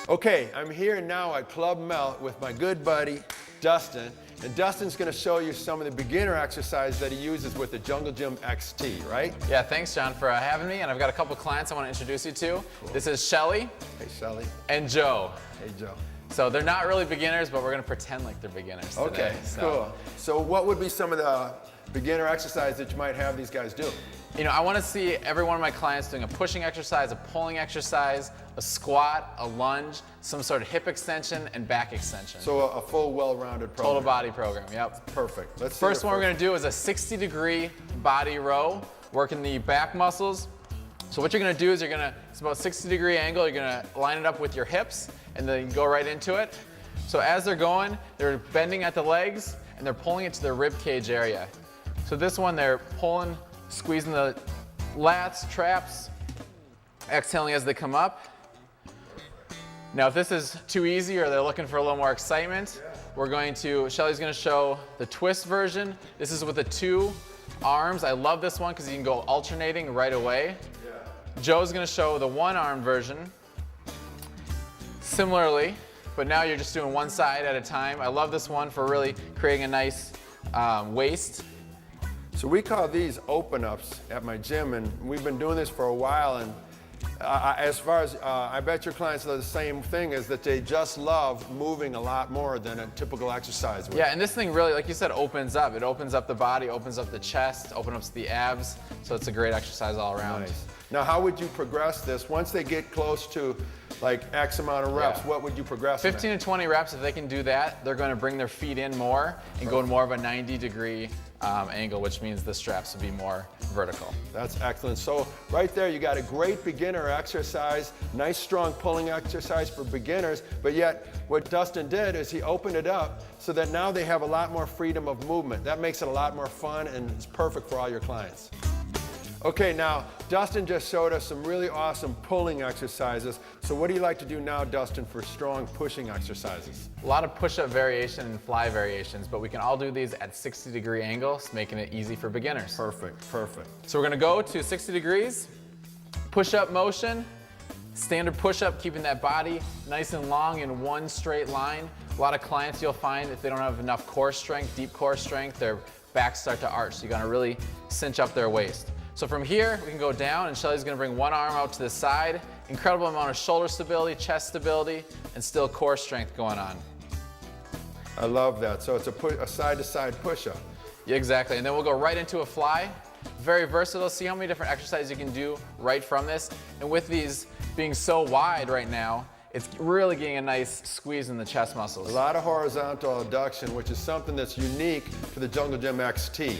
Okay, I'm here now at Club Melt with my good buddy, Dustin. And Dustin's gonna show you some of the beginner exercise that he uses with the Jungle Gym XT, right? Yeah, thanks John for having me, and I've got a couple clients I want to introduce you to. Cool. This is Shelly. Hey Shelly. And Joe. Hey Joe. So they're not really beginners, but we're gonna pretend like they're beginners today. Okay, cool. So what would be some of the beginner exercise that you might have these guys do? You know, I want to see every one of my clients doing a pushing exercise, a pulling exercise, a squat, a lunge, some sort of hip extension and back extension. So a full, well-rounded program. Total body program, yep. Perfect. Let's First one we're going to do is a 60-degree body row, working the back muscles. So what you're going to do is it's about 60-degree angle, you're going to line it up with your hips and then go right into it. So as they're going, they're bending at the legs and they're pulling it to their rib cage area. So this one they're pulling, squeezing the lats, traps, exhaling as they come up. Now if this is too easy or they're looking for a little more excitement, Shelly's gonna show the twist version. This is with the 2 arms. I love this one because you can go alternating right away. Joe's gonna show the 1-arm version. Similarly, but now you're just doing one side at a time. I love this one for really creating a nice waist. So we call these open-ups at my gym, and we've been doing this for a while, and I bet your clients are the same thing, is that they just love moving a lot more than a typical exercise would. Yeah, and this thing really, like you said, opens up. It opens up the body, opens up the chest, opens up the abs, so it's a great exercise all around. Nice. Now how would you progress this? Once they get close to like X amount of reps, what would you progress 15 to 20 reps, if they can do that, they're going to bring their feet in more and go in more of a 90-degree angle, which means the straps will be more vertical. That's excellent. So right there you got a great beginner exercise, nice strong pulling exercise for beginners, but yet what Dustin did is he opened it up so that now they have a lot more freedom of movement. That makes it a lot more fun and it's perfect for all your clients. Okay, now Dustin just showed us some really awesome pulling exercises. So what do you like to do now, Dustin, for strong pushing exercises? A lot of push-up variation and fly variations, but we can all do these at 60-degree angles, making it easy for beginners. Perfect, perfect. So we're gonna go to 60 degrees, push-up motion, standard push-up, keeping that body nice and long in one straight line. A lot of clients you'll find, if they don't have enough core strength, deep core strength, their backs start to arch. So you gotta really cinch up their waist. So from here, we can go down, and Shelly's gonna bring one arm out to the side. Incredible amount of shoulder stability, chest stability, and still core strength going on. I love that. So it's a side-to-side push-up. Yeah, exactly, and then we'll go right into a fly. Very versatile. See how many different exercises you can do right from this. And with these being so wide right now, it's really getting a nice squeeze in the chest muscles. A lot of horizontal adduction, which is something that's unique to the Jungle Gym XT.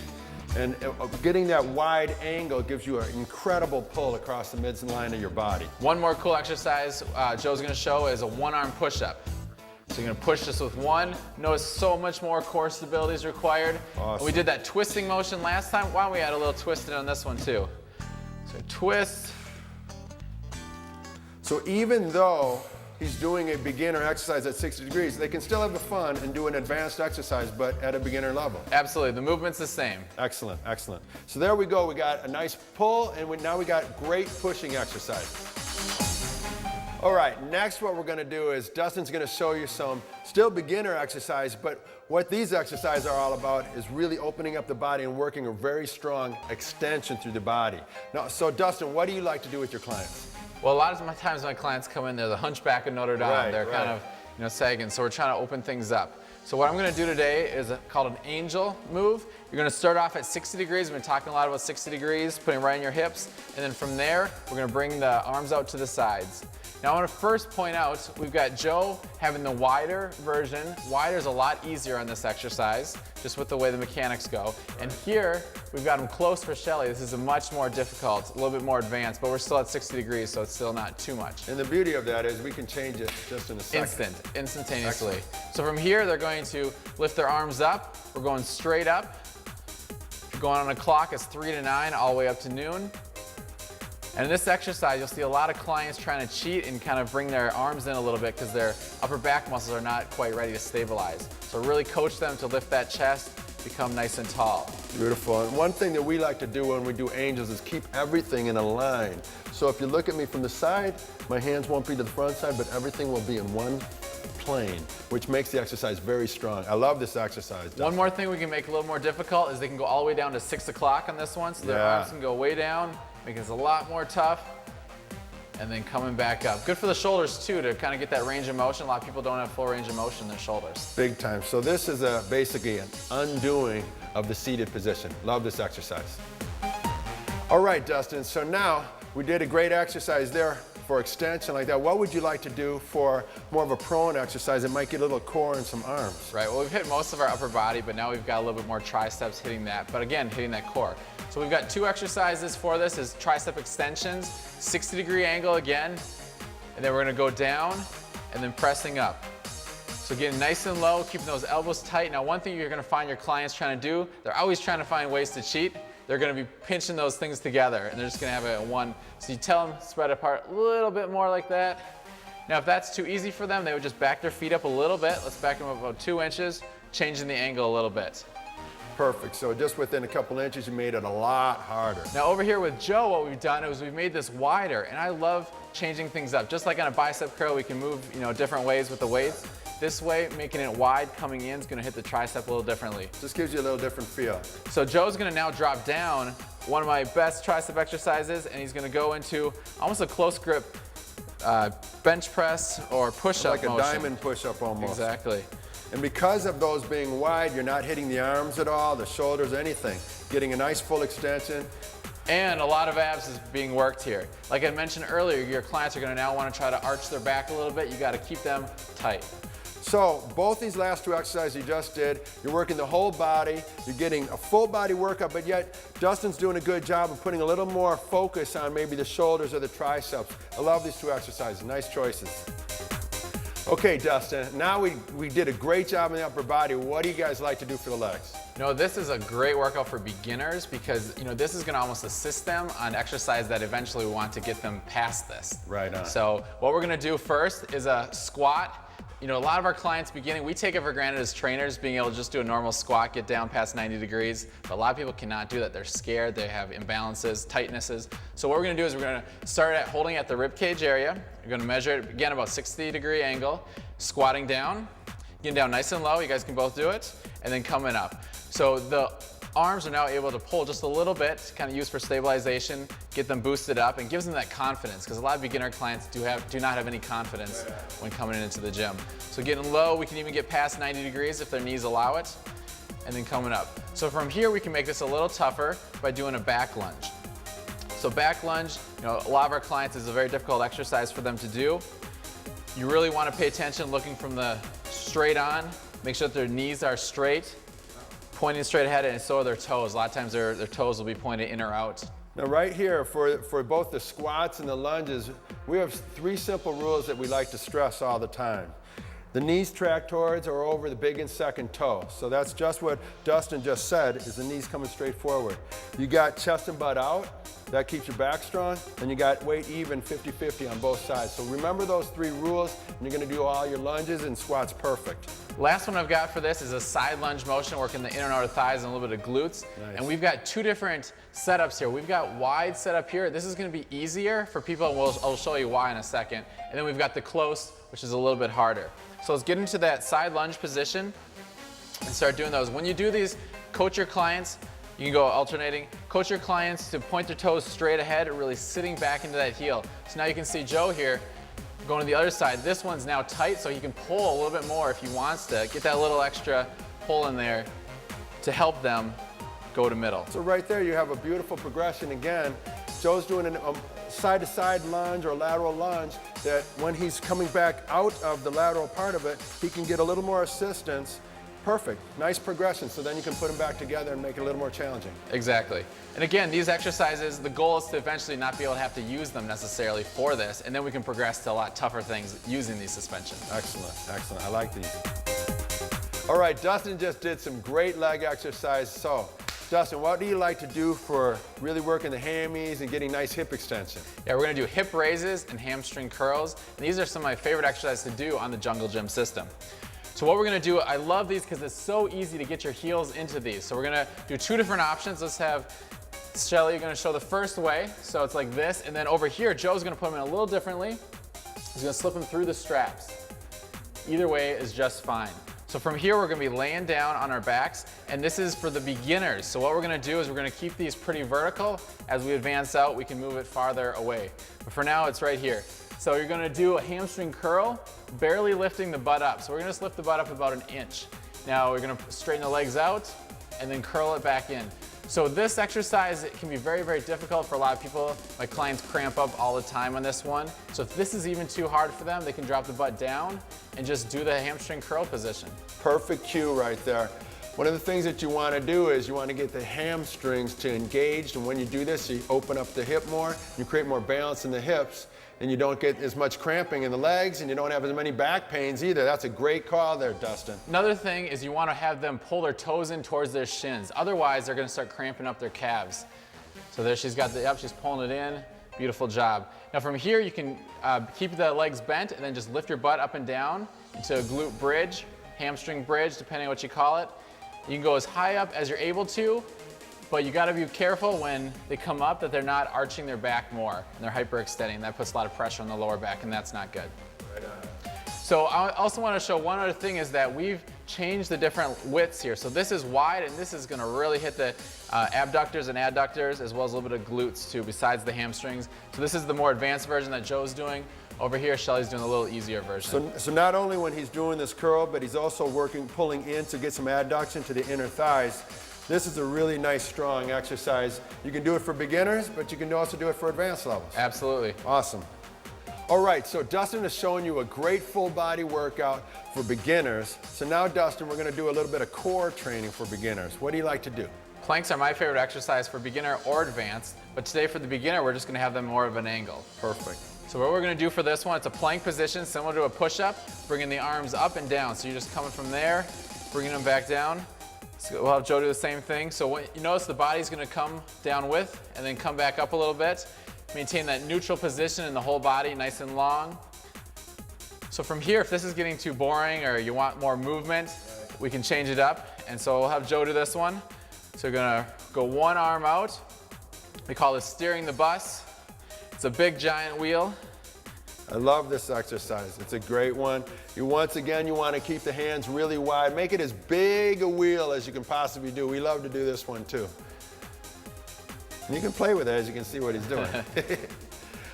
And getting that wide angle gives you an incredible pull across the midline of your body. One more cool exercise Joe's gonna show is a 1-arm push-up. So you're gonna push this with one. Notice so much more core stability is required. Awesome. We did that twisting motion last time. Why don't we add a little twist in on this one too? So twist. So even though he's doing a beginner exercise at 60 degrees, they can still have the fun and do an advanced exercise, but at a beginner level. Absolutely, the movement's the same. Excellent, excellent. So there we go, we got a nice pull, and now we got great pushing exercises. All right, next what we're gonna do is Dustin's gonna show you some still beginner exercise, but what these exercises are all about is really opening up the body and working a very strong extension through the body. Now, so Dustin, what do you like to do with your clients? Well, a lot of my times my clients come in, they're the hunchback of Notre Dame. They're kind of, sagging, so we're trying to open things up. So what I'm gonna do today is called an angel move. You're gonna start off at 60 degrees. We've been talking a lot about 60 degrees, putting it right in your hips. And then from there, we're gonna bring the arms out to the sides. Now I wanna first point out, we've got Joe having the wider version. Wider is a lot easier on this exercise, just with the way the mechanics go. And here, we've got him close for Shelly. This is a much more difficult, a little bit more advanced, but we're still at 60 degrees, so it's still not too much. And the beauty of that is we can change it just in a second. Instantaneously. So from here, they're going to lift their arms up. We're going straight up. Going on a clock is 3 to 9, all the way up to noon. And in this exercise, you'll see a lot of clients trying to cheat and kind of bring their arms in a little bit because their upper back muscles are not quite ready to stabilize. So really coach them to lift that chest, become nice and tall. Beautiful. And one thing that we like to do when we do angels is keep everything in a line. So if you look at me from the side, my hands won't be to the front side, but everything will be in one plane, which makes the exercise very strong. I love this exercise. One more thing we can make a little more difficult is they can go all the way down to 6 o'clock on this one, so their arms can go way down, making this a lot more tough, and then coming back up. Good for the shoulders too, to kind of get that range of motion. A lot of people don't have full range of motion in their shoulders. Big time. So this is basically an undoing of the seated position. Love this exercise. All right, Dustin, so now we did a great exercise there for extension like that. What would you like to do for more of a prone exercise that might get a little core and some arms? Right, well, we've hit most of our upper body, but now we've got a little bit more triceps hitting that, but again, hitting that core. So we've got 2 exercises for this, is tricep extensions, 60-degree angle again, and then we're gonna go down and then pressing up. So getting nice and low, keeping those elbows tight. Now, one thing you're gonna find your clients trying to do, they're always trying to find ways to cheat. They're gonna be pinching those things together, and they're just gonna have it in one. So you tell them, spread apart a little bit more like that. Now, if that's too easy for them, they would just back their feet up a little bit. Let's back them up about 2 inches, changing the angle a little bit. Perfect. So just within a couple inches, you made it a lot harder. Now over here with Joe, what we've done is we've made this wider, and I love changing things up. Just like on a bicep curl, we can move, different ways with the weights. This way, making it wide coming in is gonna hit the tricep a little differently. Just gives you a little different feel. So Joe's gonna now drop down one of my best tricep exercises, and he's gonna go into almost a close grip bench press or push-up motion. Like a diamond push-up almost. Exactly. And because of those being wide, you're not hitting the arms at all, the shoulders, anything. Getting a nice full extension. And a lot of abs is being worked here. Like I mentioned earlier, your clients are gonna now wanna try to arch their back a little bit. You gotta keep them tight. So both these last 2 exercises you just did, you're working the whole body, you're getting a full body workout, but yet Dustin's doing a good job of putting a little more focus on maybe the shoulders or the triceps. I love these 2 exercises, nice choices. Okay, Dustin, now we did a great job in the upper body. What do you guys like to do for the legs? This is a great workout for beginners because, this is gonna almost assist them on exercise that eventually we want to get them past this. Right on. So what we're gonna do first is a squat. A lot of our clients beginning, we take it for granted as trainers being able to just do a normal squat, get down past 90 degrees, but a lot of people cannot do that. They're scared, they have imbalances, tightnesses. So what we're gonna do is we're gonna start at holding at the rib cage area. You're gonna measure it, again, about 60-degree angle, squatting down, getting down nice and low, you guys can both do it, and then coming up. So the arms are now able to pull just a little bit, kind of use for stabilization, get them boosted up, and gives them that confidence, because a lot of beginner clients do not have any confidence when coming into the gym. So getting low, we can even get past 90 degrees if their knees allow it, and then coming up. So from here, we can make this a little tougher by doing a back lunge. So back lunge, a lot of our clients is a very difficult exercise for them to do. You really want to pay attention looking from the straight on, make sure that their knees are straight, pointing straight ahead, and so are their toes. A lot of times their toes will be pointed in or out. Now right here, for both the squats and the lunges, we have 3 simple rules that we like to stress all the time. The knees track towards or over the big and second toe. So that's just what Dustin just said, is the knees coming straight forward. You got chest and butt out, that keeps your back strong, and you got weight even 50-50 on both sides. So remember those 3 rules, and you're gonna do all your lunges and squats perfect. Last one I've got for this is a side lunge motion, working the inner and outer thighs and a little bit of glutes. Nice. And we've got 2 different setups here. We've got wide setup here. This is gonna be easier for people, and I'll show you why in a second. And then we've got the close, which is a little bit harder. So let's get into that side lunge position and start doing those. When you do these, coach your clients, you can go alternating, coach your clients to point their toes straight ahead, really sitting back into that heel. So now you can see Joe here going to the other side. This one's now tight, so he can pull a little bit more if he wants to, get that little extra pull in there to help them go to middle. So right there you have a beautiful progression again. Joe's doing a side-to-side lunge or lateral lunge that when he's coming back out of the lateral part of it, he can get a little more assistance. Perfect, nice progression. So then you can put them back together and make it a little more challenging. Exactly. And again, these exercises, the goal is to eventually not be able to have to use them necessarily for this, and then we can progress to a lot tougher things using these suspensions. Excellent, excellent, I like these. All right, Dustin just did some great leg exercise. So, Dustin, what do you like to do for really working the hammies and getting nice hip extension? Yeah, we're gonna do hip raises and hamstring curls. And these are some of my favorite exercises to do on the Jungle Gym system. So what we're gonna do, I love these because it's so easy to get your heels into these. So we're gonna do 2 different options. Let's have Shelly, you're gonna show the first way. So it's like this, and then over here, Joe's gonna put them in a little differently. He's gonna slip them through the straps. Either way is just fine. So from here, we're gonna be laying down on our backs, and this is for the beginners. So what we're gonna do is we're gonna keep these pretty vertical. As we advance out, we can move it farther away. But for now, it's right here. So you're gonna do a hamstring curl, barely lifting the butt up. So we're gonna just lift the butt up about 1 inch. Now we're gonna straighten the legs out and then curl it back in. So this exercise, it can be very, very difficult for a lot of people. My clients cramp up all the time on this one. So if this is even too hard for them, they can drop the butt down and just do the hamstring curl position. Perfect cue right there. One of the things that you want to do is you want to get the hamstrings to engage, and when you do this, you open up the hip more, you create more balance in the hips, and you don't get as much cramping in the legs, and you don't have as many back pains either. That's a great call there, Dustin. Another thing is you want to have them pull their toes in towards their shins. Otherwise, they're going to start cramping up their calves. So there she's got the, yep, she's pulling it in. Beautiful job. Now from here, you can keep the legs bent and then just lift your butt up and down into a glute bridge, hamstring bridge, depending on what you call it. You can go as high up as you're able to, but you gotta be careful when they come up that they're not arching their back more and they're hyperextending. That puts a lot of pressure on the lower back, and that's not good. Right on. So I also want to show one other thing is that we've changed the different widths here. So this is wide, and this is gonna really hit the abductors and adductors, as well as a little bit of glutes too, besides the hamstrings. So this is the more advanced version that Joe's doing. Over here, Shelly's doing a little easier version. So not only when he's doing this curl, but he's also pulling in to get some adduction to the inner thighs. This is a really nice, strong exercise. You can do it for beginners, but you can also do it for advanced levels. Absolutely. Awesome. All right, so Dustin is showing you a great full body workout for beginners. So now, Dustin, we're gonna do a little bit of core training for beginners. What do you like to do? Planks are my favorite exercise for beginner or advanced, but today for the beginner, we're just gonna have them more of an angle. Perfect. So what we're gonna do for this one, it's a plank position, similar to a push-up, bringing the arms up and down. So you're just coming from there, bringing them back down. So we'll have Joe do the same thing. So what, you notice the body's gonna come down with and then come back up a little bit. Maintain that neutral position in the whole body, nice and long. So from here, if this is getting too boring or you want more movement, we can change it up. And so we'll have Joe do this one. So we're gonna go one arm out. We call this steering the bus. It's a big giant wheel. I love this exercise. It's a great one. Once again, you want to keep the hands really wide. Make it as big a wheel as you can possibly do. We love to do this one too. And you can play with it, as you can see what he's doing.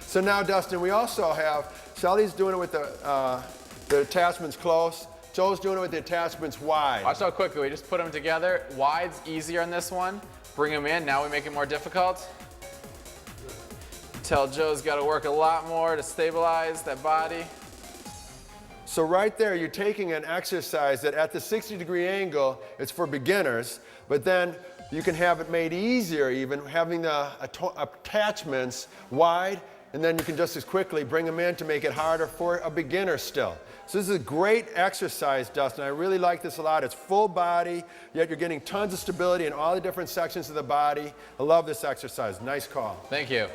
So now, Dustin, we also have, Shelly's doing it with the attachments close. Joe's doing it with the attachments wide. Watch how quickly we just put them together. Wide's easier on this one. Bring them in, now we make it more difficult. Tell Joe's got to work a lot more to stabilize that body. So right there, you're taking an exercise that at the 60-degree angle, it's for beginners, but then you can have it made easier even, having the attachments wide, and then you can just as quickly bring them in to make it harder for a beginner still. So this is a great exercise, Dustin. I really like this a lot. It's full body, yet you're getting tons of stability in all the different sections of the body. I love this exercise. Nice call. Thank you.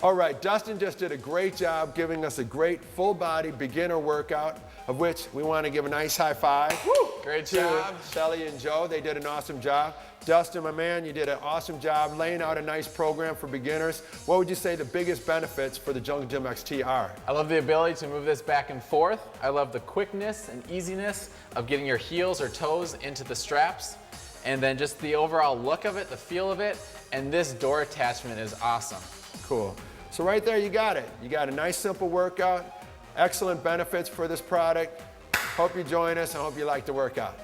All right, Dustin just did a great job giving us a great full body beginner workout, of which we want to give a nice high five. Woo! Great job. Shelly and Joe, they did an awesome job. Dustin, my man, you did an awesome job laying out a nice program for beginners. What would you say the biggest benefits for the Jungle Gym XT are? I love the ability to move this back and forth. I love the quickness and easiness of getting your heels or toes into the straps. And then just the overall look of it, the feel of it, and this door attachment is awesome. Cool. So right there, you got it. You got a nice, simple workout. Excellent benefits for this product. Hope you join us. I hope you like the workout.